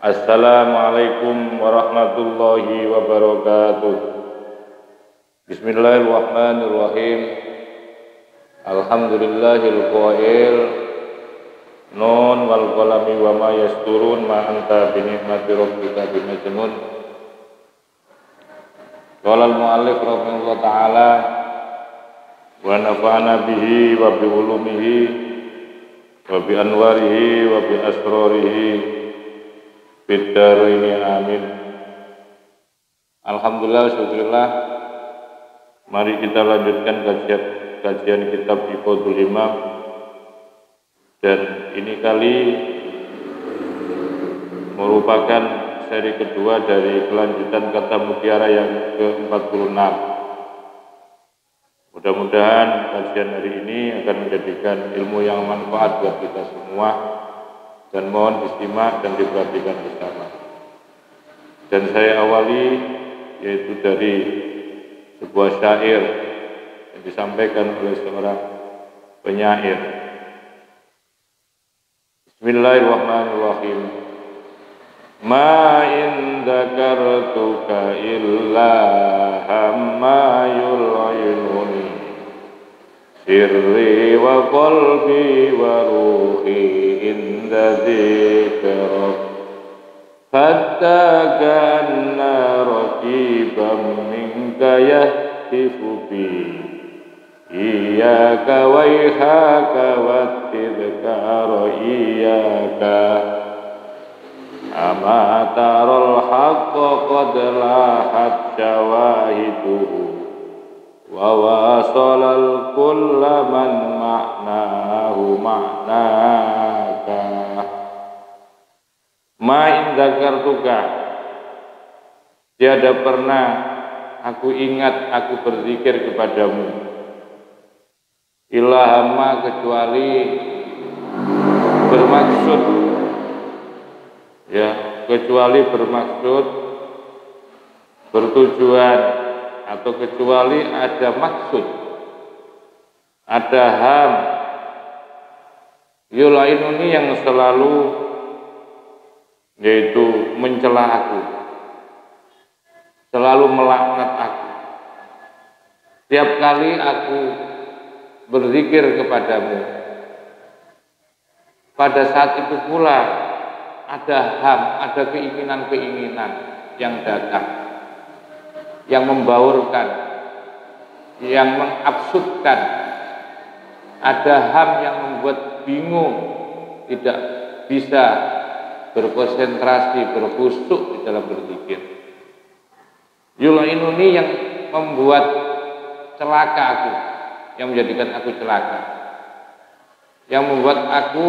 Assalamualaikum warahmatullahi wabarakatuh. Bismillahirrahmanirrahim. Alhamdulillahil qail nun wal qalami wa ma yasturun ma anta bi ni'mati rabbika bimajnun. Qala al muallif rahimahullah taala wa nafa'ana bihi wa bi ulumihi wa bi anwarihi wa bi asrarihi Bidaraini amin. Alhamdulillah, syukurillah. Mari kita lanjutkan kajian kitab Iqadul Himam. Dan ini kali merupakan seri kedua dari kelanjutan kata mutiara yang ke-46. Mudah-mudahan kajian hari ini akan menjadikan ilmu yang manfaat buat kita semua. Dan mohon disimak dan diperhatikan bersama. Dan saya awali yaitu dari sebuah syair yang disampaikan oleh seorang penyair. Bismillahirrahmanirrahim. Ma in dzakartuka illa hamma yul'inuni sirri wa qalbi wa ruhi inda dzikrak hatta kanna raqiban minka yahtifu bi iyyaka wa ihaka wa tidhkara iyyaka ama taral haqqa qad lahat syawahiduhu wa wasalal kulla man ma'nahu ma'naka ma in dzakartuka tiada pernah aku ingat aku berzikir kepadamu ilahama kecuali bermaksud kecuali bermaksud bertujuan atau kecuali ada maksud, ada ham yulainuni yang selalu yaitu mencela aku, selalu melaknat aku. Tiap kali aku berzikir kepadamu, pada saat itu pula ada ham, ada keinginan-keinginan yang datang, yang membaurkan, yang mengabsudkan, ada ham yang membuat bingung, tidak bisa berkonsentrasi, berkhusyuk di dalam berzikir. Yulainuni yang membuat celaka aku, yang menjadikan aku celaka, yang membuat aku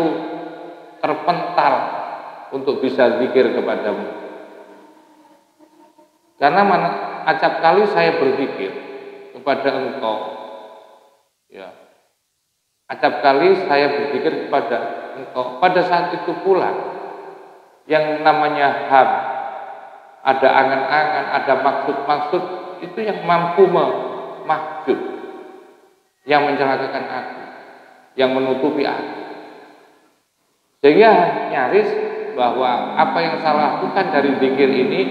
terpental untuk bisa zikir kepadamu. Karena acap kali saya berzikir kepada engkau, acap kali saya berzikir kepada engkau, pada saat itu pula yang namanya ham, ada angan-angan, ada maksud-maksud itu yang mampu mahjub, yang mencelakakan aku, yang menutupi aku, sehingga nyaris bahwa apa yang saya lakukan dari zikir ini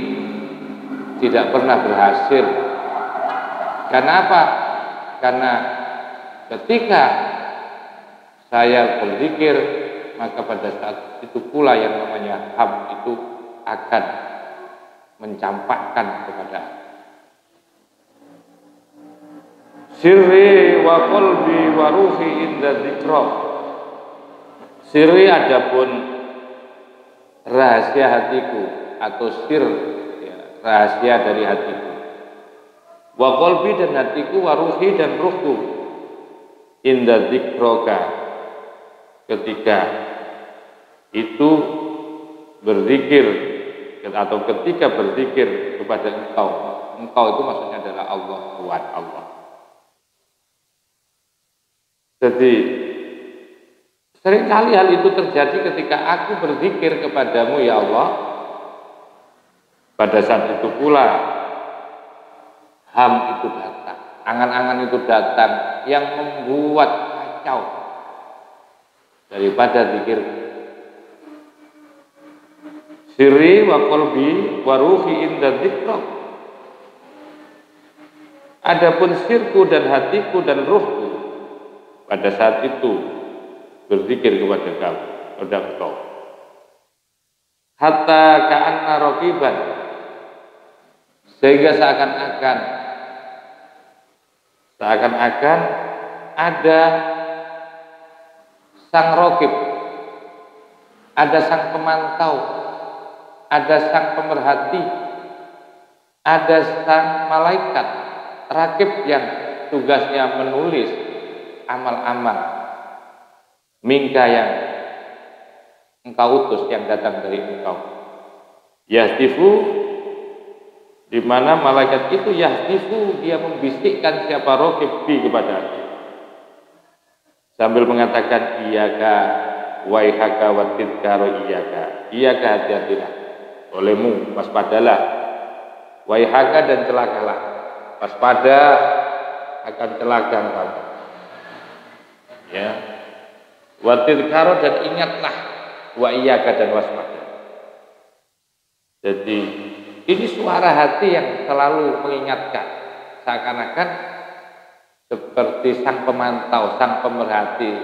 tidak pernah berhasil. Karena apa? Karena ketika saya berzikir, maka pada saat itu pula yang namanya ham itu akan mencampakkan kepada sirri wa qalbi wa ruhi inda dzikra. Sirri adapun rahasia hatiku atau sir, rahasia dari hatiku, wa qalbi dan hatiku, wa ruhi dan ruhku, inda dzikraka ketika itu berzikir atau ketika berzikir kepada engkau. Engkau itu maksudnya adalah Allah, Tuhan Allah. Jadi seringkali hal itu terjadi ketika aku berzikir kepadamu ya Allah. Pada saat itu pula ham itu datang, angan-angan itu datang yang membuat kacau daripada zikir. sirri wa qalbi wa ruhi inda dzikra. Adapun sirku dan hatiku dan ruhku pada saat itu berzikir kepada kamu, kepada engkau. Hatta ka'anna raqiban, sehingga seakan-akan ada sang raqib, ada sang pemantau, ada sang pemerhati, ada sang malaikat raqib yang tugasnya menulis amal-amal minka yang engkau utus, yang datang dari engkau. Yahtifu, di mana malaikat itu yahtifu, dia membisikkan siapa raqib bi kepada aku, sambil mengatakan iyaka waihaka watidkaru iyaka hati-hatilah, olehmu waspadalah, waihaka dan celakalah, waspada akan celaka engkau, ya, watidkaru dan ingatlah, wa iyaka dan waspada. Jadi ini suara hati yang selalu mengingatkan, seakan-akan seperti sang pemantau, sang pemerhati,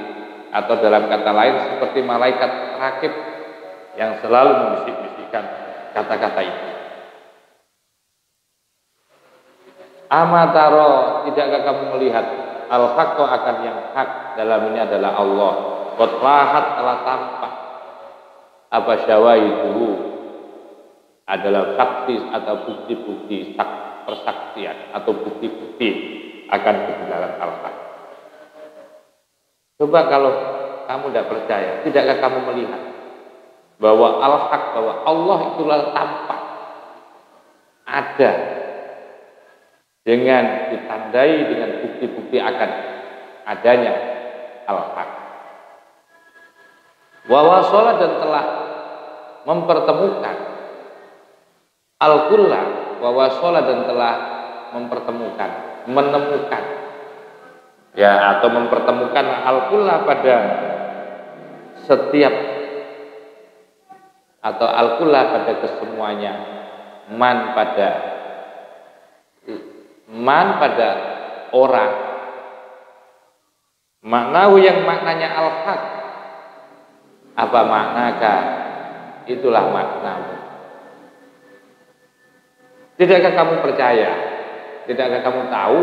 atau dalam kata lain seperti malaikat raqib yang selalu membisik-bisikkan kata-kata itu. Amataro, tidakkah kamu melihat al-haqqo akan yang hak, dalam ini adalah Allah, qad lahat, telah tampak, apa syawaiduhu, adalah saksi atau bukti-bukti persaksian atau bukti-bukti akan kebenaran al-haq. Coba kalau kamu tidak percaya, tidakkah kamu melihat bahwa al-haq, bahwa Allah itulah tampak, ada, dengan ditandai dengan bukti-bukti akan adanya al-haq. Wa wasala, dan telah mempertemukan al-kulla, wa wasala, dan telah mempertemukan, menemukan, ya, atau mempertemukan al-kulla pada setiap, atau al-kulla pada kesemuanya, man pada orang, maknahu yang maknanya al-haq. Apa maknakah? Itulah maknamu. Tidakkah kamu percaya? Tidakkah kamu tahu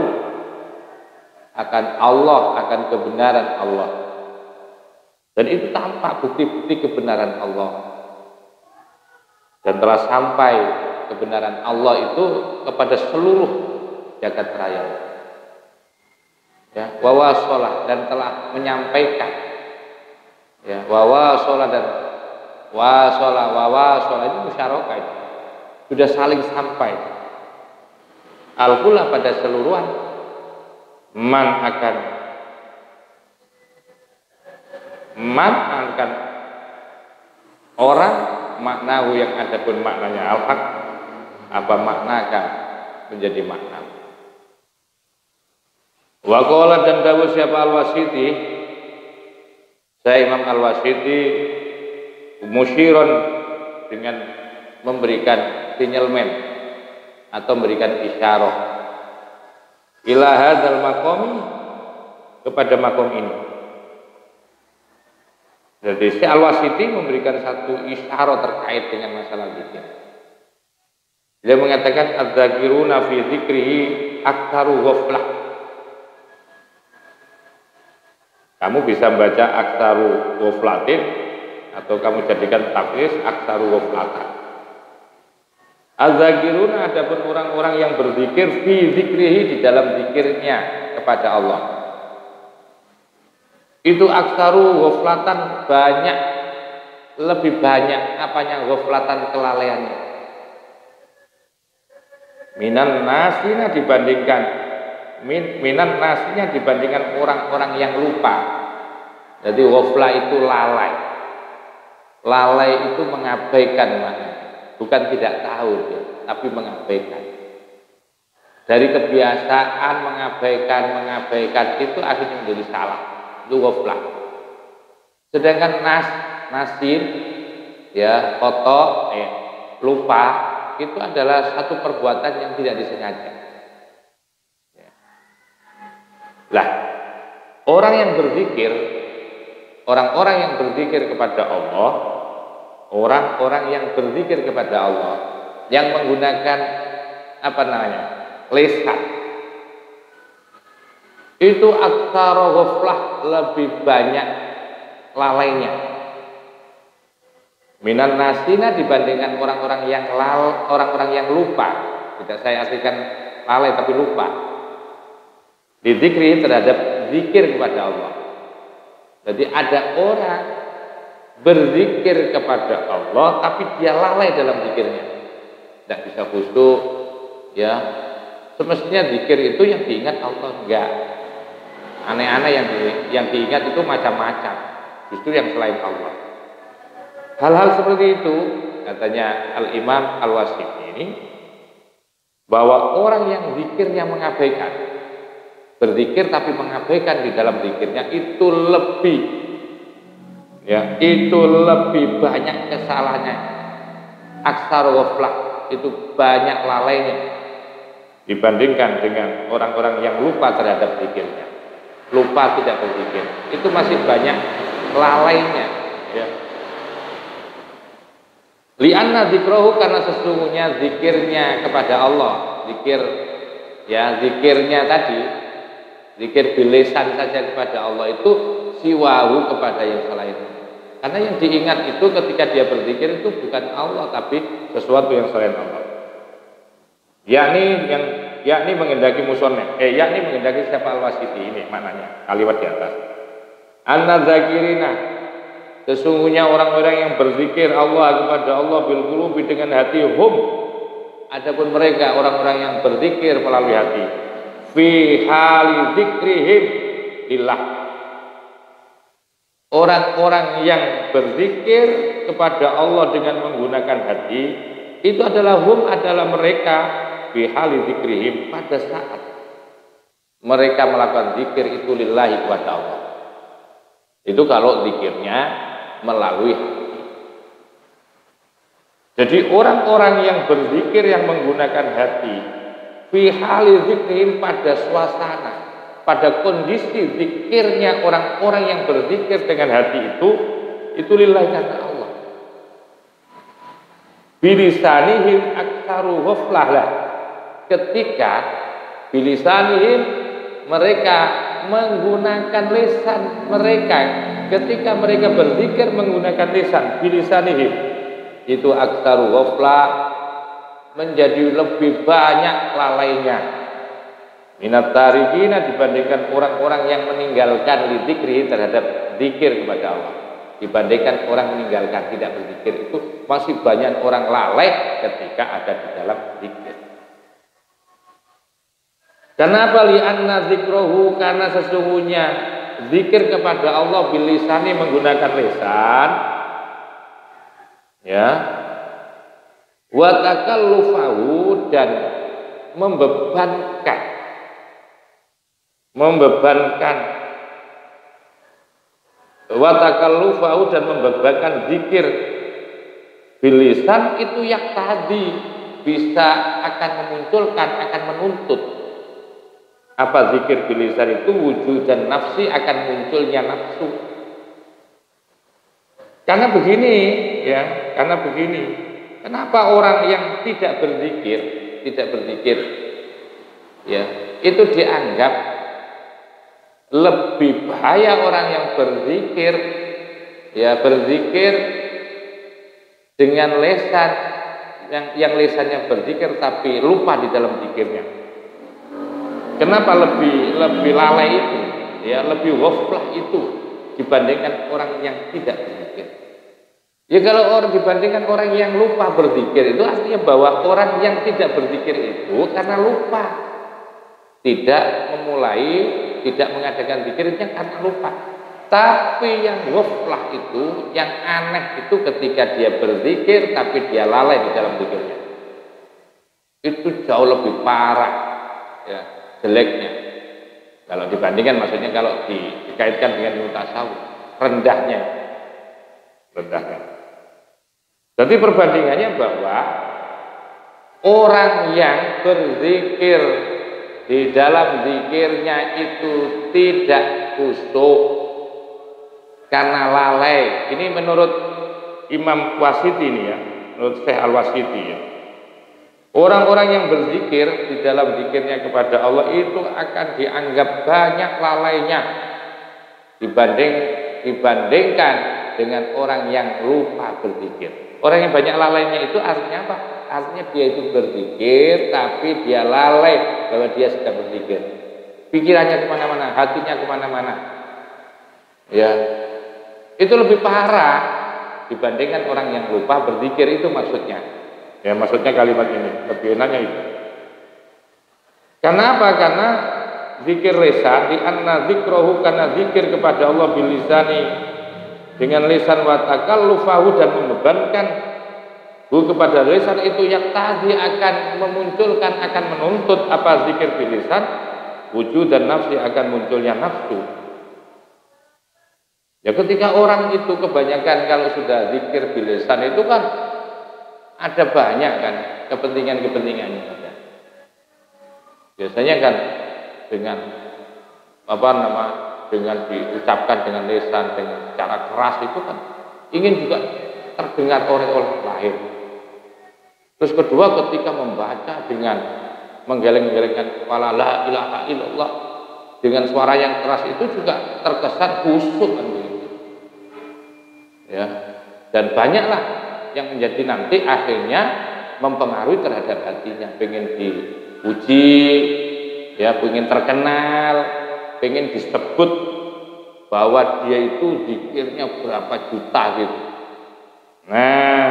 akan Allah, akan kebenaran Allah? Dan itu tampak bukti-bukti kebenaran Allah. Dan telah sampai kebenaran Allah itu kepada seluruh jagat raya. Ya, wa wasala, dan telah menyampaikan. Ya, wa wasala, dan wasala ini musyarakah itu. Sudah saling sampai al-kulla pada seluruhan, man akan orang, maknahu yang ada pun maknanya al-haq, apa maknakan menjadi makna. Wa qala, dan dawuh siapa al-Wasiti, saya Imam al-Wasiti, musyiron, dengan memberikan sinyalmen atau memberikan isyarah, ila hadzal maqami, kepada makom ini. Jadi si al-Wasiti memberikan satu isyarah terkait dengan masalah zikir. Dia mengatakan adzakiruna fi dzikrihi aktsaru ghaflah. Kamu bisa membaca aktsaru ghaflatin, atau kamu jadikan tafsir aktsaru ghaflatan. Adzakiruna, adapun orang-orang yang berzikir fi dzikrihi, di dalam zikirnya kepada Allah, itu aktsaru ghaflatan, banyak, lebih banyak apanya ghaflatan, kelalaiannya. Minan nasinya dibandingkan orang-orang yang lupa. Jadi ghaflah itu lalai. Lalai itu mengabaikan makna. Bukan tidak tahu dia, tapi mengabaikan. Dari kebiasaan mengabaikan itu akhirnya menjadi salah. Itu ghaflah. Sedangkan nasir ya kotor, lupa, itu adalah satu perbuatan yang tidak disengaja. Lah, orang yang berzikir, orang-orang yang berzikir kepada Allah, orang-orang yang berzikir kepada Allah, yang menggunakan lisan, itu aktsara ghaflah, lebih banyak lalainya. Minan nasina, dibandingkan orang-orang yang lupa. Tidak saya artikan lalai tapi lupa. Dizikri, terhadap zikir kepada Allah. Jadi ada orang berzikir kepada Allah tapi dia lalai dalam zikirnya. Tidak bisa khusyuk, ya. Semestinya zikir itu yang diingat Allah, enggak. Aneh-aneh yang diingat itu macam-macam. Justru yang selain Allah. Hal-hal seperti itu, katanya Al-Imam Al-Wasiti ini, bahwa orang yang zikirnya mengabaikan, berzikir tapi mengabaikan di dalam zikirnya, itu lebih banyak kesalahannya. Aksar ghaflah, itu banyak lalainya dibandingkan dengan orang-orang yang lupa terhadap zikirnya. Lupa tidak berzikir, itu masih banyak lalainya, ya. Li'anna dzikrahu, karena sesungguhnya zikirnya kepada Allah, zikirnya tadi, zikir bilisan saja kepada Allah itu siwahu, kepada yang selain. Karena yang diingat itu ketika dia berzikir itu bukan Allah tapi sesuatu yang selain Allah. Yakni menghendaki musoneh, yakni menghendaki siapa Al-Wasiti ini maknanya kalimat di atas. An-nadzakirina, sesungguhnya orang-orang yang berzikir Allah kepada Allah bil qulubi, dengan hati, hum, adapun mereka orang-orang yang berzikir melalui hati, fi hali dzikrihim lillah, orang-orang yang berzikir kepada Allah dengan menggunakan hati, itu adalah mereka fi hali dzikrihim, pada saat mereka melakukan zikir itu lillahi, kepada Allah. Itu kalau zikirnya melalui hati. Jadi orang-orang yang berzikir yang menggunakan hati, fi hali dzikrihim, pada suasana, pada kondisi zikirnya orang-orang yang berzikir dengan hati itu lillahi, karena Allah. Bilisanihim aktsaru ghaflah, ketika bilisanihim, mereka menggunakan lisan mereka, ketika mereka berzikir menggunakan lisan, bilisanihim, itu aktsaru ghaflah, menjadi lebih banyak lalainya, minat tarikina, dibandingkan orang-orang yang meninggalkan lidzikri, terhadap zikir kepada Allah. Dibandingkan orang meninggalkan tidak berzikir, itu masih banyak orang lalai ketika ada di dalam zikir. Kenapa? Li'anna dzikrahu, karena sesungguhnya zikir kepada Allah bilisani, menggunakan lisan, ya, wa takallufahu, dan membebankan wa takallufahu, dan membebankan zikir bilisan itu yang tadi bisa akan memunculkan, akan menuntut. Apa zikir bilisan itu? Wujud dan nafsi, akan munculnya nafsu. Karena begini, ya, kenapa orang yang tidak berzikir, ya, itu dianggap lebih bahaya orang yang berzikir, ya, berzikir dengan lisan, yang lisannya berzikir tapi lupa di dalam zikirnya. Kenapa lebih lalai itu, ya, lebih ghaflah itu dibandingkan orang yang tidak berzikir? Ya, kalau orang dibandingkan orang yang lupa berzikir, itu artinya bahwa orang yang tidak berzikir itu karena lupa, tidak memulai, tidak mengadakan zikirnya karena lupa. Tapi yang ghaflah itu, yang aneh itu ketika dia berzikir tapi dia lalai di dalam zikirnya. Itu jauh lebih parah, ya, jeleknya. Kalau dibandingkan, maksudnya kalau dikaitkan dengan ilmu tasawuf, rendahnya. Jadi perbandingannya bahwa orang yang berzikir di dalam zikirnya itu tidak khusyuk karena lalai. Ini menurut Imam Wasiti ini ya, menurut Syekh Al-Wasiti ya. Orang-orang yang berzikir di dalam zikirnya kepada Allah itu akan dianggap banyak lalainya dibandingkan dengan orang yang lupa berzikir. Orang yang banyak lalainya itu artinya apa? Artinya dia itu berzikir tapi dia lalai bahwa dia sedang berzikir. Pikirannya kemana-mana, hatinya kemana-mana. Ya, itu lebih parah dibandingkan orang yang lupa berzikir, itu maksudnya. Ya, maksudnya kalimat ini, lebih enaknya itu. Karena apa? Karena zikir lisan, di anna zikrahu, karena zikir kepada Allah bilisani, dengan lisan wa takallufahu, dan membebankan kepada lisan itu yang tadi akan memunculkan, akan menuntut apa zikir bilisan, wujud dan nafsi, akan munculnya nafsu. Ya, ketika orang itu kebanyakan kalau sudah zikir bilisan itu kan ada banyak kan kepentingannya ada. Biasanya kan dengan dengan diucapkan dengan lisan dengan cara keras itu kan ingin juga terdengar oleh orang lain. Terus kedua, ketika membaca dengan menggeleng-gelengkan kepala la ilaha illallah dengan suara yang keras itu juga terkesan khusyuk kan begitu. Ya. Dan banyaklah yang menjadi nanti akhirnya mempengaruhi terhadap hatinya, pengen dipuji, ya, pengen terkenal, pengen disebut bahwa dia itu zikirnya berapa juta gitu. Nah,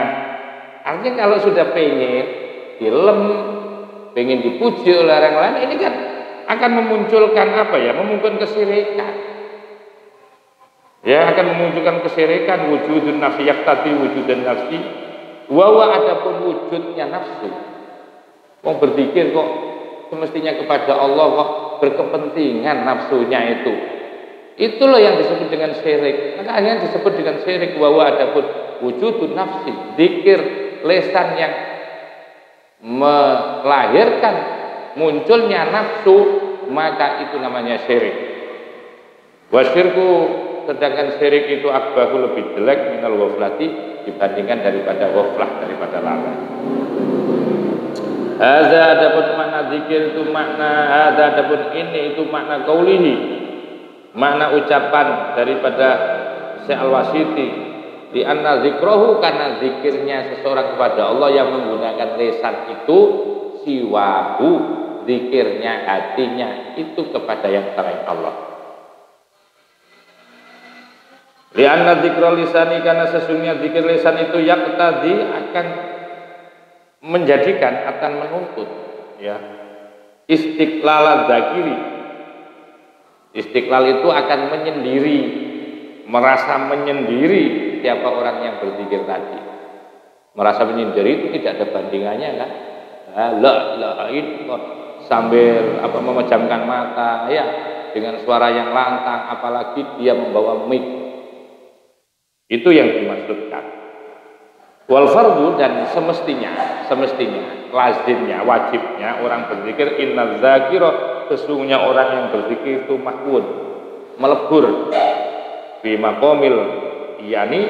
artinya kalau sudah pengen dilem, pengen dipuji oleh orang lain, ini kan akan memunculkan apa ya? Memunculkan kesyirikan. Ya, akan memunculkan kesyirikan, wujudun nafsi yaqtadi wujudun nafsi, wa adapun wujudnya nafsu. Wong berzikir kok semestinya kepada Allah kok berkepentingan nafsunya itu. Itu loh yang disebut dengan syirik. Makanya disebut dengan syirik, wa adapun wujudun nafsi, zikir lisan yang melahirkan munculnya nafsu, maka itu namanya syirik. Wasyirku, sedangkan syirik itu akbahu, lebih jelek minal ghaflati, dibandingkan daripada ghaflah, daripada lalai. Hadza adapun makna zikir itu makna, hadza adapun ini itu makna qaulihi, makna ucapan daripada Syekh Al-Wasiti, di anna zikrahu, karena zikirnya seseorang kepada Allah yang menggunakan lisan itu, siwahu, zikirnya hatinya itu kepada yang selain Allah. Lianna dzikra lisani, karena sesungguhnya zikir lisan itu yaqtadi, akan menjadikan, akan menuntut ya istiqlal dzakiri. Istiqlal itu akan menyendiri, merasa menyendiri siapa orang yang berzikir tadi. Merasa menyendiri itu tidak ada bandingannya kan? La ilaha illallah sambil memejamkan mata ya dengan suara yang lantang, apalagi dia membawa mic. Itu yang dimaksudkan. Wal fardhu, dan semestinya, lazimnya, wajibnya orang berzikir, innal zakira, sesungguhnya orang yang berzikir itu mahwud, melebur di maqamil, yakni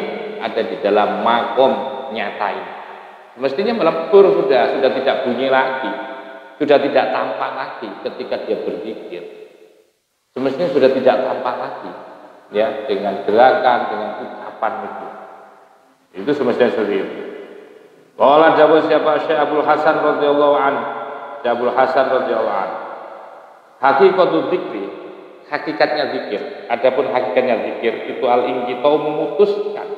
ada di dalam makom nyata ini. Mestinya melebur, sudah tidak bunyi lagi, sudah tidak tampak lagi ketika dia berzikir. Semestinya sudah tidak tampak lagi ya, dengan gerakan, dengan ucapan itu semestinya seperti itu. Qala jawab siapa? Syekh Abdul Hasan radhiyallahu anhu. Syekh Abdul Hasan radhiyallahu anhu. Hakikatul dzikri, hakikatnya zikir. Adapun hakikatnya zikir itu al-inqitau, memutuskan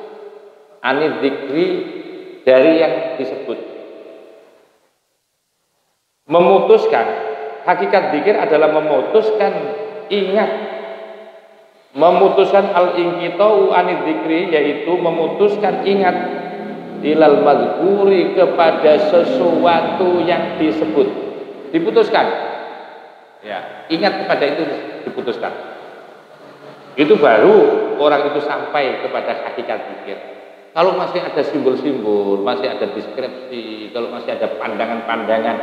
anil dzikri, dari yang disebut. Memutuskan, hakikat zikir adalah memutuskan ingat. Memutuskan al-inqitau anil dzikri, yaitu memutuskan ingat ilal mazkuri, kepada sesuatu yang disebut, diputuskan ya, ingat kepada itu, diputuskan. Itu baru orang itu sampai kepada hakikat zikir. Kalau masih ada simbol-simbol, masih ada deskripsi, kalau masih ada pandangan-pandangan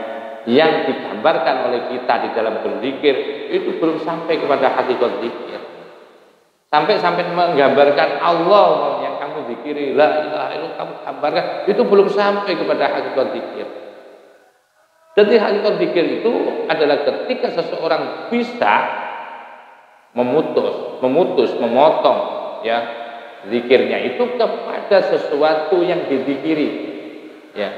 yang digambarkan oleh kita di dalam berzikir, itu belum sampai kepada hakikat zikir. Sampai menggambarkan Allah yang kamu zikiri, la ilaha illallah kamu gambarkan, itu belum sampai kepada hakikat zikir. Jadi hakikat zikir itu adalah ketika seseorang bisa memotong ya zikirnya itu kepada sesuatu yang dizikiri, ya,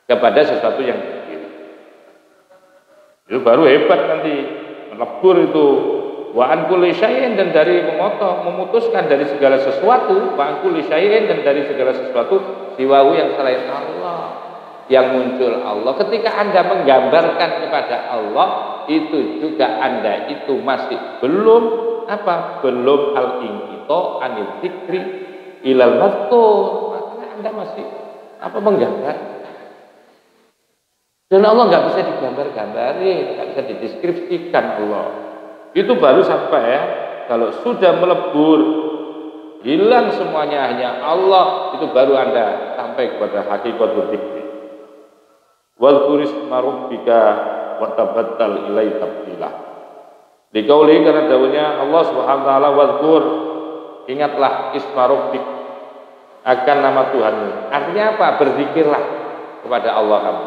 kepada sesuatu yang dizikiri. Itu baru hebat nanti melebur itu. Wa an kulli syai'in, dan dari memutuskan dari segala sesuatu, wa an kulli syai'in, dan dari segala sesuatu siwahu yang selain Allah, yang muncul Allah. Ketika Anda menggambarkan kepada Allah, itu juga Anda itu masih belum belum al-inqita anil dzikri ilal mazkur. Makanya Anda masih menggambar. Dan Allah nggak bisa digambar-gambari, nggak bisa dideskripsikan Allah. Itu baru sampai kalau sudah melebur, hilang semuanya hanya Allah, itu baru Anda sampai kepada hakikatul dzikri. Wal kuris marubbika wa tabattal ilai tabdila. Dikauli karena dawuhnya Allah Subhanahu wa taala, wazkur, ingatlah isma rabbik, akan nama Tuhanmu. Artinya apa? Berzikirlah kepada Allah kamu.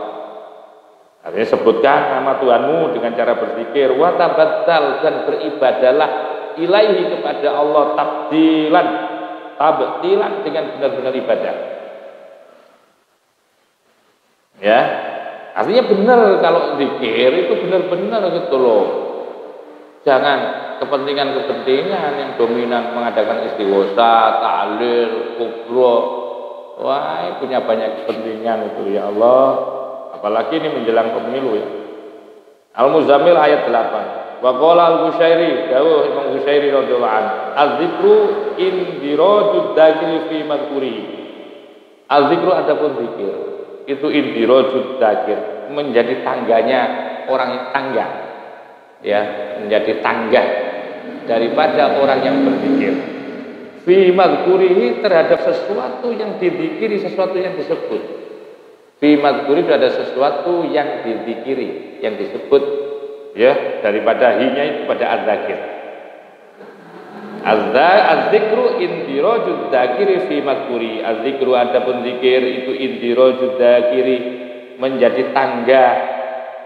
Artinya sebutkan nama Tuhanmu dengan cara berzikir, wa tabattal, dan beribadalah ilaihi kepada Allah tabdilan dengan benar-benar ibadah. Ya, artinya benar kalau zikir itu benar-benar gitu loh. Jangan kepentingan-kepentingan yang dominan mengadakan istighosa, ta'lil, kubro. Wah, punya banyak kepentingan itu ya Allah. Apalagi ini menjelang pemilu ya. Al-Muzammil ayat 8. Wa qala al-Bushairi, dawuh Imam Bushairi radhiyallahu anhu, az-zikru indirajud dzakiri fi madhkuri. Az-zikru adapun zikir, itu indirajud dzakir, menjadi tangganya orang yang tangga. Ya, menjadi tangga daripada orang yang berzikir. Fi madhkurihi, terhadap sesuatu yang dizikiri, sesuatu yang disebut. Fi madhkuri itu ada sesuatu yang dizikiri, yang disebut, ya, daripada hinya itu pada az-zakir. Az-zikru indirajud dzakiri fi madhkuri. Az-zikru adapun zikir itu indirajud dzakiri, menjadi tangga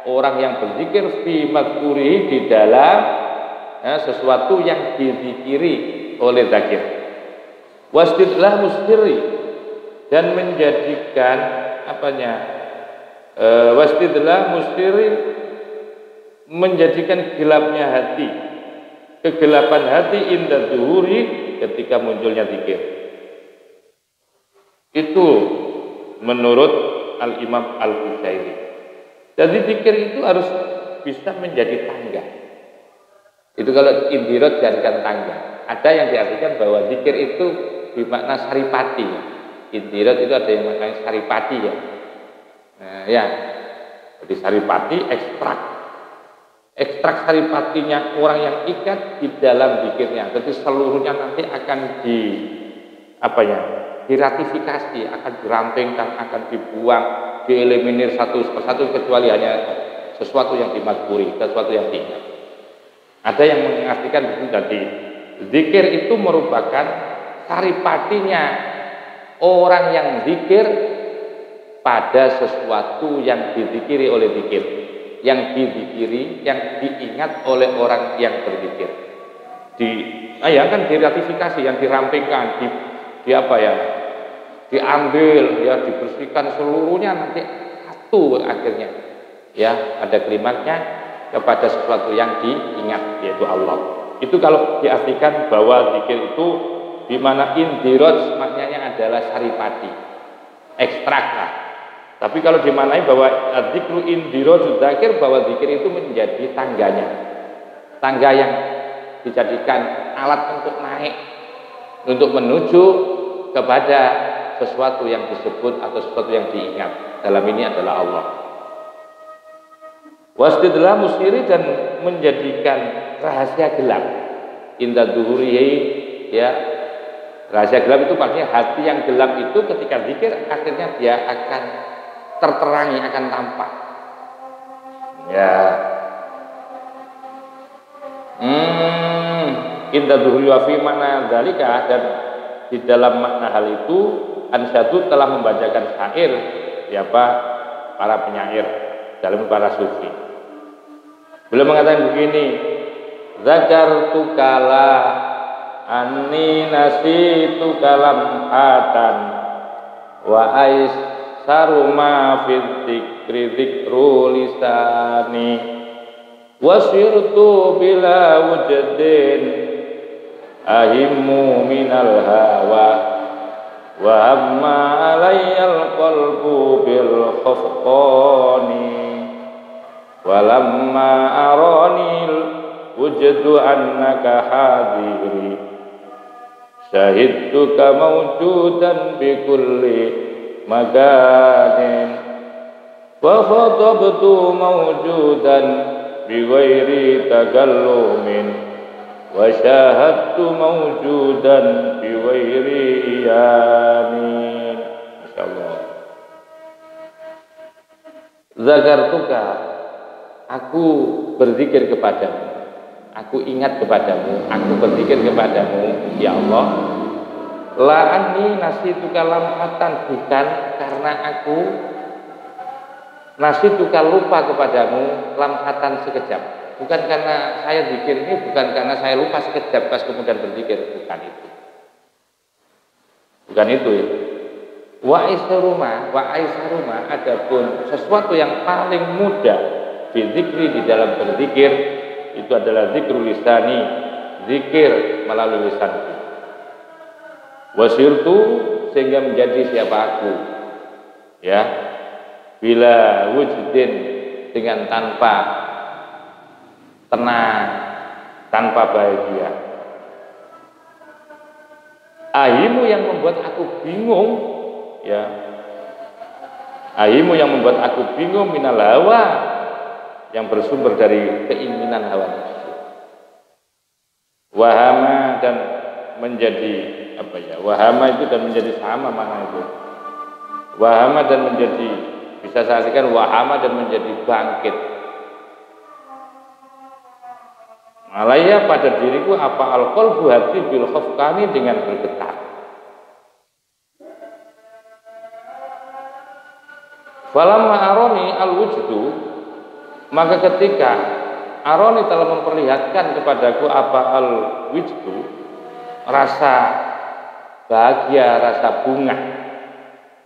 orang yang berzikir fi madhkuri, di dalam sesuatu yang dizikiri oleh zakir. Wastidlah mustiri, dan menjadikan wastidlah mustiri, menjadikan gelapnya hati, kegelapan hati inda zuhuri, ketika munculnya zikir. Itu menurut Al-Imam Al-Bushairi. Jadi zikir itu harus bisa menjadi tangga. Itu kalau indiraj jadikan tangga. Ada yang diartikan bahwa zikir itu bermakna saripati. Indiraj itu ada yang maknanya saripati ya. Nah, ya. Jadi saripati ekstrak saripatinya orang yang ikat di dalam zikirnya. Jadi seluruhnya nanti akan diratifikasi, akan dirampingkan, akan dibuang, dieliminir satu persatu, kecuali hanya sesuatu yang dimadhkuri, sesuatu yang diingat. Ada yang mengartikan jadi zikir itu merupakan saripatinya orang yang zikir pada sesuatu yang dizikiri oleh zikir, yang dizikiri, yang diingat oleh orang yang berzikir. Kan diratifikasi, yang dirampingkan, diambil, ya, dibersihkan seluruhnya, nanti satu akhirnya, ya, ada klimaksnya kepada sesuatu yang diingat, yaitu Allah. Itu kalau diartikan bahwa zikir itu di mana indiraj maknanya adalah saripati, ekstrak lah. Tapi kalau dimaknai bahwa dzikru indiraj dzakir, bahwa zikir itu menjadi tangganya, tangga yang dijadikan alat untuk naik, untuk menuju kepada sesuatu yang disebut atau sesuatu yang diingat. Dalam ini adalah Allah. Wastidlah musiri, dan menjadikan rahasia gelap inda zuhurihi, ya, Rahasia gelap itu maksudnya hati yang gelap itu ketika zikir akhirnya dia akan terterangi, akan tampak. Ya. Inda dhuhri wa fi mana dzalika, dan di dalam makna hal itu Ansyadu telah membacakan syair siapa para penyair dalam para sufi. Beliau mengatakan begini, zakartu kala anni nasitu kalam hatan wa ais saruma fid dzikri dzikru lisani wasirtu bila wujdin ahimmu minal hawa wa hamma alayyal qalbu bil khafqani walamma aranil wujdu annaka hadiri syahidtuka mawjudan bi kulli makanin wa khatabtu mawjudan bi ghairi takallumin wa syahadtu mawjudan bi ghairi iyanin. Masyaallah. Zakartuka, aku berzikir kepadamu, aku ingat kepadamu, aku berzikir kepadamu ya Allah. La anni nasituka lamhatan, bukan karena aku nasituka lupa kepadamu lamhatan sekejap. Bukan karena saya zikir ini, bukan karena saya lupa sekejap pas kemudian berzikir, bukan itu. Bukan itu ya. Wa aisaruma, adapun sesuatu yang paling mudah fi zikri, di dalam berzikir itu adalah zikrul lisani, zikir melalui lisanku. Wasirtu, sehingga menjadi siapa aku, ya, bila wujudin, dengan tanpa tenang, tanpa bahagia. Ahimu yang membuat aku bingung, ya, ahimu yang membuat aku bingung minal hawa, yang bersumber dari keinginan hawa nafsu. Wahama, dan menjadi apa ya? Wahama itu dan menjadi sama mana itu? Wahama dan menjadi, bisa saya artikan wahama dan menjadi bangkit. Alaya, pada diriku apa alqalbu, hati bil khafqani, dengan bergetar. Falamma aroni al wujdu, maka ketika aroni telah memperlihatkan kepadaku apa al wujdu, rasa bahagia, rasa bunga,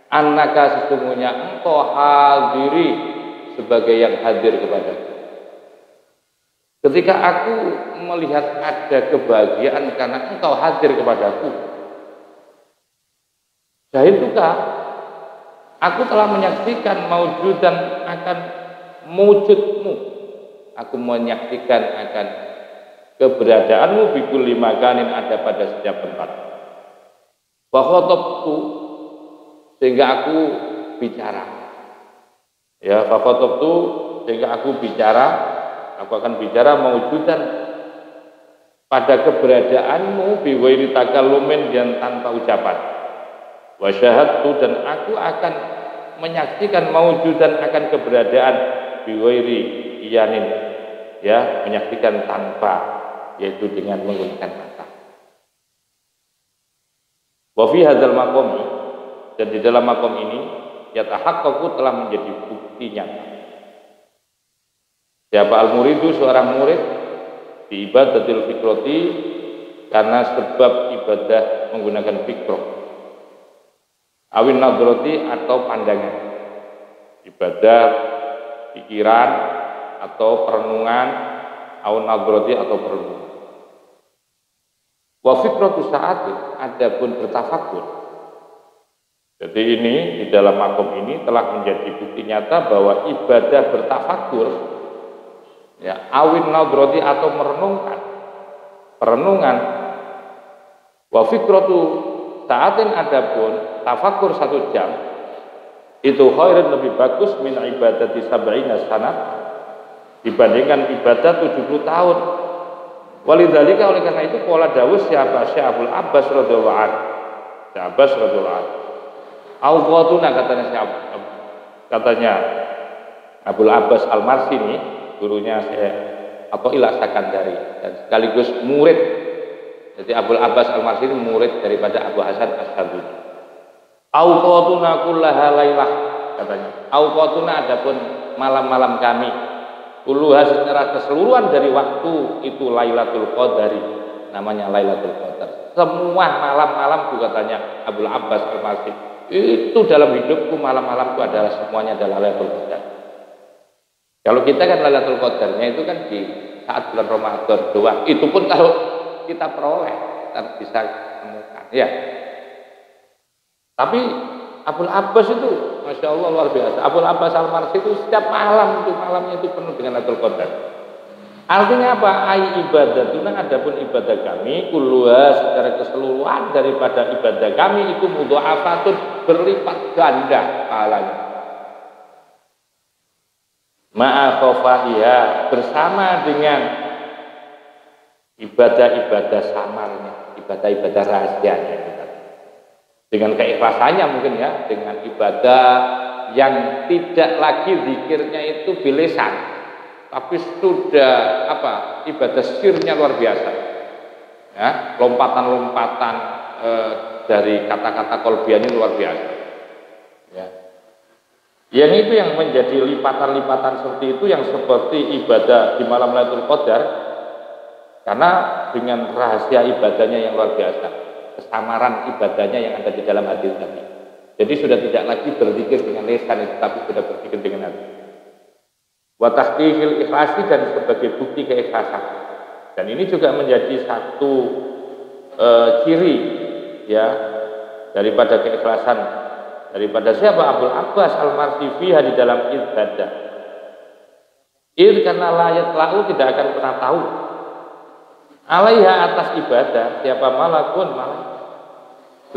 annaka, sesungguhnya engkau hadiri, sebagai yang hadir kepadaku. Ketika aku melihat ada kebahagiaan karena engkau hadir kepadaku, syahidtuka, aku telah menyaksikan maujudan, akan mewujudmu, aku menyaksikan akan keberadaanmu bi kulli makanin, ada pada setiap tempat. Wa khatabtu, sehingga aku bicara, ya, fa khatabtu, sehingga aku bicara, aku akan bicara mewujudan, pada keberadaanmu bi ghairi takallumin, dan tanpa ucapan. Wa syahadtu, dan aku akan menyaksikan mewujudan, akan keberadaan bi ghairi iyanin, ya, menyaksikan tanpa, yaitu dengan menggunakan mata. Wa fi hadzal maqami, dan di dalam maqam ini yatahaqqaqu, telah menjadi bukti nyata. Siapa al-muridu, seorang murid, di ibadatil fikroti, karena sebab ibadah menggunakan fikroh, awin nadroti, atau pandangan, ibadah pikiran atau perenungan, awin nadroti, atau perenungan. Wa fikrotu sa'atin, adapun bertafakur. Jadi ini, di dalam makom ini telah menjadi bukti nyata bahwa ibadah bertafakur, ya, awin nadroti, atau merenungkan, perenungan, wa fikratu sa'atin, adapun tafakur 1 jam, itu khairun, lebih bagus min ibadati sab'ina sanat, dibandingkan ibadah 70 tahun. Walidzalika, oleh karena itu, qala dawuh siapa Syekh Abdul Abbas radhiyallahu anhu, Abbas radhiyallahu anhu. Awqatuna katanya Abul Abbas Al-Marsi ini, gurunya saya Athaillah Sakandari dan sekaligus murid. Jadi Abul Abbas Al-Marsi ini murid daripada Abu Hasan Asy-Syadzili. Awqatuna kullaha lailah katanya. Awqatuna adapun malam-malam kami, kulluha secara keseluruhan dari waktu itu Lailatul Qadari, namanya Lailatul Qadar. Semua malam-malam juga katanya Abul Abbas Al-Marsi, itu dalam hidupku malam-malamku adalah semuanya adalah Lailatul Qadar. Kalau kita kan Lailatul Qadarnya itu kan di saat bulan Ramadan doang. Itu pun kalau kita peroleh, kita bisa temukan. Ya. Tapi Abul Abbas itu, masya Allah luar biasa. Abul Abbas Al-Marsi itu setiap malam itu malamnya itu penuh dengan Lailatul Qadar. Artinya apa? Ai ibadatuna, adapun ibadah kami, kulluha secara keseluruhan daripada ibadah kami itu mudha'afatun, berlipat ganda pahalanya. Ma'akhafaiha, bersama dengan ibadah-ibadah samarnya, ibadah-ibadah rahasianya, dengan keikhlasannya mungkin ya, dengan ibadah yang tidak lagi zikirnya itu bilisan, tapi sudah ibadah sirnya luar biasa ya, lompatan-lompatan dari kata-kata kolbiannya luar biasa ya. Yang itu yang menjadi lipatan-lipatan seperti itu, yang seperti ibadah di malam Lailatul Qadar, karena dengan rahasia ibadahnya yang luar biasa, kesamaran ibadahnya yang ada di dalam hati tadi. Jadi sudah tidak lagi berzikir dengan lisan itu, tapi sudah berzikir dengan hati. Wa tahqiqil ikhlasi, dan sebagai bukti keikhlasan. Dan ini juga menjadi satu ciri ya daripada keikhlasan daripada siapa? Abul Abbas Al-Marsi fiha, di dalam ibadah. Karena layat lau tidak akan pernah tahu alaiha, atas ibadah, siapa malakun malaikat.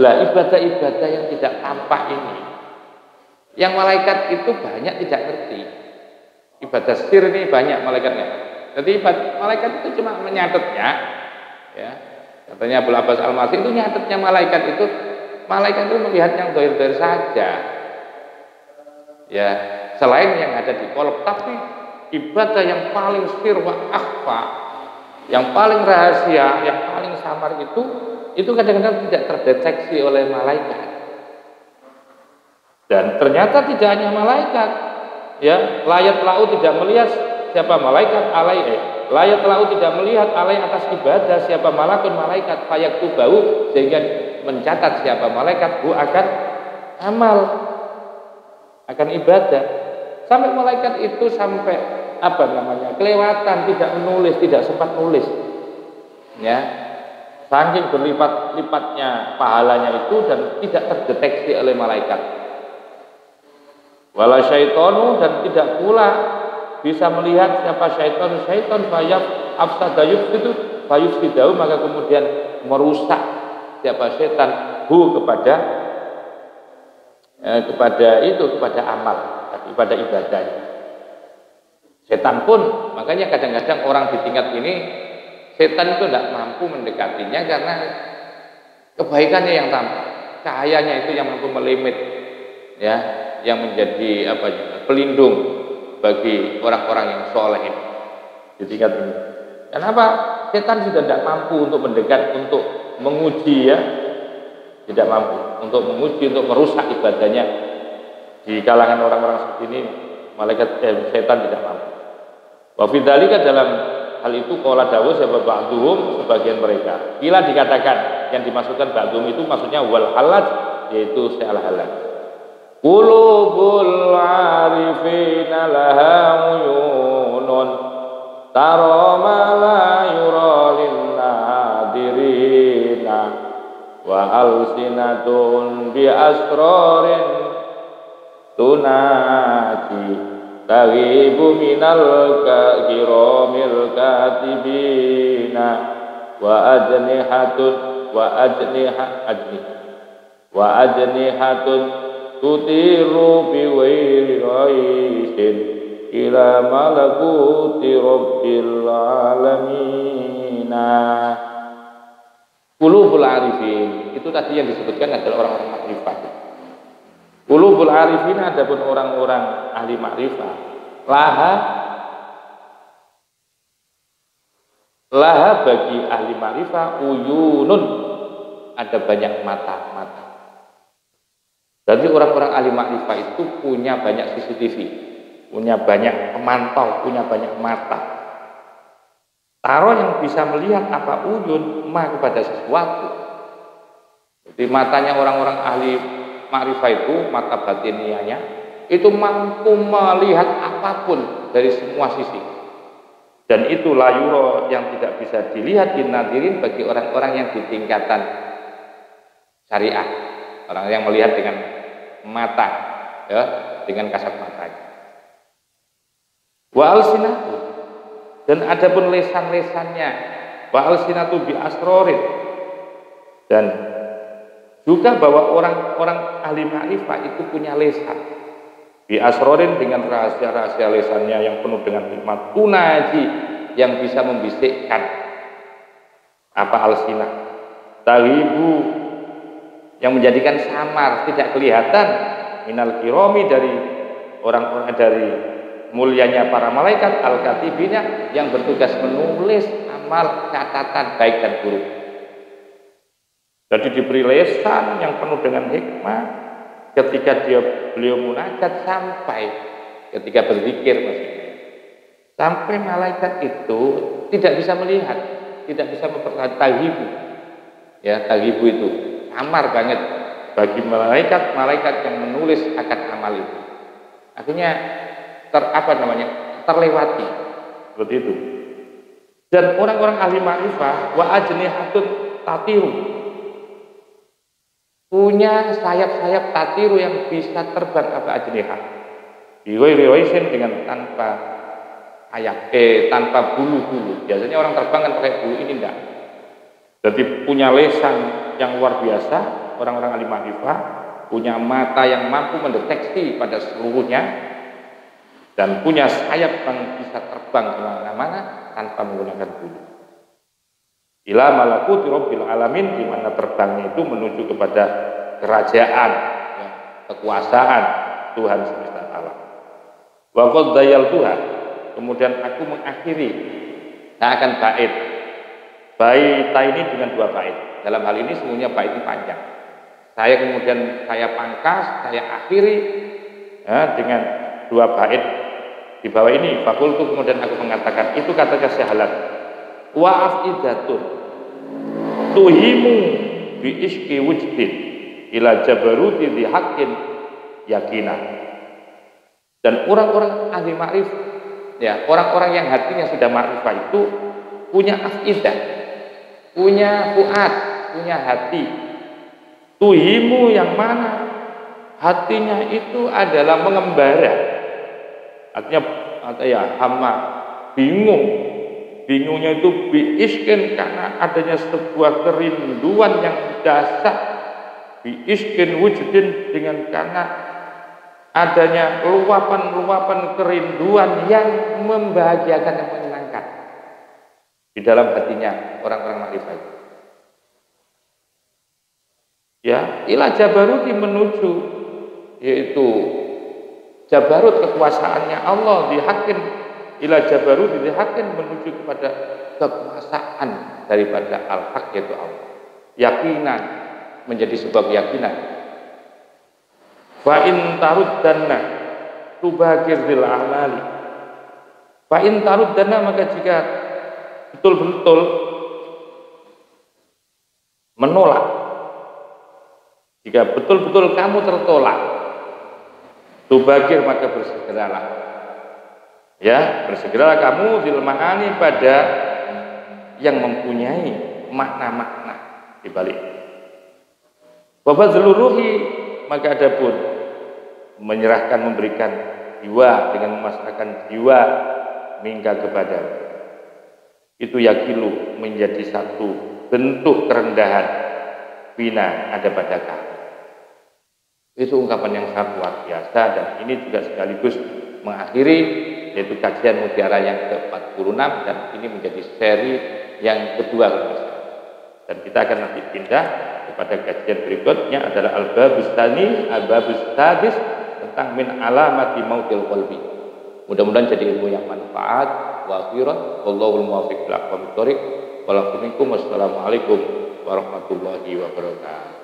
Lah ibadah-ibadah yang tidak tampak ini, yang malaikat itu banyak tidak ngerti. Ibadah sir ini banyak malaikatnya. Jadi malaikat itu cuma menyatetnya ya. Katanya Abul Abbas Al-Marsi itu nyatetnya malaikat itu melihat yang dohir-dohir saja ya, selain yang ada di kolom. Tapi ibadah yang paling sir wa akhfa, yang paling rahasia, yang paling samar itu kadang-kadang tidak terdeteksi oleh malaikat. Dan ternyata tidak hanya malaikat ya, layat lau tidak melihat siapa malaikat layat lau tidak melihat alai atas ibadah siapa malakun malaikat, fayak bau, sehingga mencatat siapa malaikat akan amal, akan ibadah. Sampai malaikat itu sampai kelewatan, tidak menulis, tidak sempat nulis ya, saking berlipat-lipatnya pahalanya itu, dan tidak terdeteksi oleh malaikat. Wala syaitonu, dan tidak pula bisa melihat siapa syaitan fayaf afsadayub itu fayufsidau, maka kemudian merusak siapa setan kepada amal, kepada ibadah. Setan pun, makanya kadang-kadang orang di tingkat ini setan itu tidak mampu mendekatinya karena kebaikannya yang tampak, cahayanya itu yang mampu melimit ya, yang menjadi pelindung bagi orang-orang yang soleh di tingkat ini. Kenapa? Setan sudah tidak mampu untuk mendekat, untuk menguji ya, tidak mampu untuk menguji, untuk merusak ibadahnya di kalangan orang-orang seperti ini. Setan tidak mampu. Wa fi dzalika, dalam hal itu qala dawuh siapa ba'duhum, sebagian mereka. Kila dikatakan, yang dimaksudkan ba'duhum itu maksudnya wal halaj, yaitu al-halaj. Qulubul arifina laha uyunun tara ma la yura lin nadirina wa alsinatun bi asrarin tunati taghibu minal kiramil katibina wa ajnihatun tutiru bi ghairi raisin ila malakuti rabbil alamin. Qulubul arifin itu tadi yang disebutkan adalah orang-orang makrifat. Qulubul arifin adapun orang-orang ahli makrifat, laha bagi ahli makrifat uyunun, ada banyak mata-mata. Jadi orang-orang ahli makrifat itu punya banyak CCTV, punya banyak pemantau, punya banyak mata. Taruh yang bisa melihat apa uyun ma kepada sesuatu. Jadi matanya orang-orang ahli makrifah itu, mata batinianya itu mampu melihat apapun dari semua sisi. Dan itu layuro yang tidak bisa dilihat dinadirin bagi orang-orang yang di tingkatan syariah, orang yang melihat dengan mata, ya, dengan kasat matanya. Wa alsinatu, dan adapun lesan-lesannya, wa alsinatu bi asrorin, dan juga bahwa orang-orang ahli ma'rifah itu punya lesan bi asrorin dengan rahasia-rahasia lesannya yang penuh dengan hikmat, tunaji yang bisa membisikkan apa alsinah, taghibu yang menjadikan samar, tidak kelihatan, minal kiromi dari orang-orang, dari mulianya para malaikat, al-katibinya yang bertugas menulis amal catatan baik dan buruk. Jadi diberi lesan yang penuh dengan hikmah ketika beliau munajat sampai ketika berzikir, maksudnya sampai malaikat itu tidak bisa melihat, tidak bisa memperlihatkan taghibu, ya, taghibu itu samar banget bagi malaikat yang menulis akan amal itu. Akhirnya terlewati seperti itu. Dan orang-orang ahli ma'rifah wa ajnihatun tatiru, punya sayap-sayap tatiru yang bisa terbang apa ajnihat. Biwaisin dengan tanpa sayap, tanpa bulu-bulu. Biasanya orang terbang kan pakai bulu, ini enggak. Jadi punya lesan yang luar biasa, orang-orang ahli ma'rifah punya mata yang mampu mendeteksi pada seluruhnya, dan punya sayap yang bisa terbang kemana-mana tanpa menggunakan bulu. Ila malakuti rabbil alamin, di mana terbangnya itu menuju kepada kerajaan, ya, kekuasaan Tuhan semesta alam. Wa qad dayaltuha, kemudian aku mengakhiri, saya akan baita ini dengan dua bait. Dalam hal ini semuanya bait ini panjang. Saya pangkas, saya akhiri, ya, dengan dua bait. Di bawah ini fakultu, kemudian aku mengatakan, itu katanya Syahalat, wa afidatun tuhimu bi iski wujdin ila jabaruti di hakin yakinah. Dan orang-orang ahli ma'rifah, ya, orang-orang yang hatinya sudah ma'rifah itu punya afidah, punya fuad, punya hati. Tuhimu yang mana hatinya itu adalah mengembara. Artinya hama, bingungnya itu biiskin, karena adanya sebuah kerinduan yang dasar, biiskin wujudin, dengan karena adanya luapan-luapan kerinduan yang membahagiakan, yang menyenangkan di dalam hatinya orang-orang makrifah itu. Ya, ila jabaruti, menuju yaitu jabarut kekuasaannya Allah, dihakin ila jabarut dihakin, menuju kepada kekuasaan daripada al-haq, yaitu Allah. Yakinan, menjadi sebuah keyakinan. Fa in taruddanna tubakir bil amali. Fa in taruddanna, maka jika betul-betul menolak, jika betul-betul kamu tertolak, tubakir, maka bersegeralah, ya, bersegeralah kamu fil ma'ani, pada yang mempunyai makna-makna di balik. Wa bazluruhi, maka adapun menyerahkan, memberikan jiwa dengan memasrahkan jiwa mingga kepada itu, yakilu, menjadi satu bentuk kerendahan bina ada pada kamu. Itu ungkapan yang sangat luar biasa, dan ini juga sekaligus mengakhiri yaitu kajian Mutiara yang ke-46, dan ini menjadi seri yang kedua. Dan kita akan nanti pindah kepada kajian berikutnya adalah al-babus tsani, al-babus sadis tentang min alamati mautil qalbi. Mudah-mudahan jadi ilmu yang manfaat wa akhirat. Wallahul muwaffiq ila aqwamit thoriq. Wassalamualaikum warahmatullahi wabarakatuh.